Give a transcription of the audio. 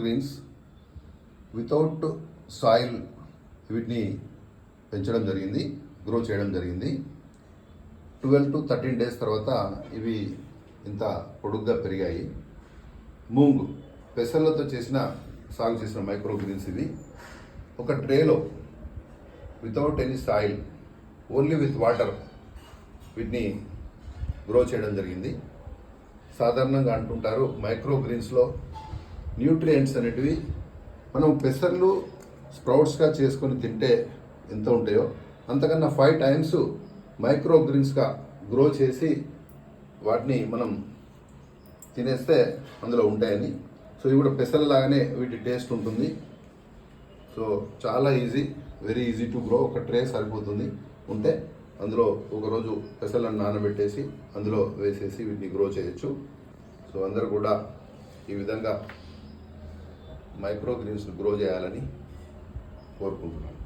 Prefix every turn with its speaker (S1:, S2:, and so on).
S1: Greens without soil వీటిని పెంచడం జరిగింది, గ్రో చేయడం జరిగింది. 12 to 13 డేస్ తర్వాత ఇవి ఇంత పొడుగ్గా పెరిగాయి. మూంగ్ పెసర్లతో సాగు చేసిన మైక్రో గ్రీన్స్ ఇవి. ఒక ట్రేలో without any soil, only with water వీటిని గ్రో చేయడం జరిగింది. సాధారణంగా అంటుంటారు మైక్రో గ్రీన్స్లో న్యూట్రియంట్స్ అనేటివి మనం పెసర్లు స్ప్రౌట్స్గా చేసుకొని తింటే ఎంత ఉంటాయో అంతకన్నా 5 times మైక్రో గ్రీన్స్గా గ్రో చేసి వాటిని మనం తినేస్తే అందులో ఉంటాయని. సో ఇవి కూడా పెసర్లాగానే వీటి టేస్ట్ ఉంటుంది. సో చాలా easy, very easy to grow. ఒక ట్రే సరిపోతుంది ఉంటే అందులో ఒకరోజు పెసర్లను నానబెట్టేసి అందులో వేసేసి వీటిని గ్రో చేయొచ్చు. సో అందరూ కూడా ఈ విధంగా మైక్రో గ్రీన్స్ గ్రో చేయాలని కోరుకుంటున్నాను.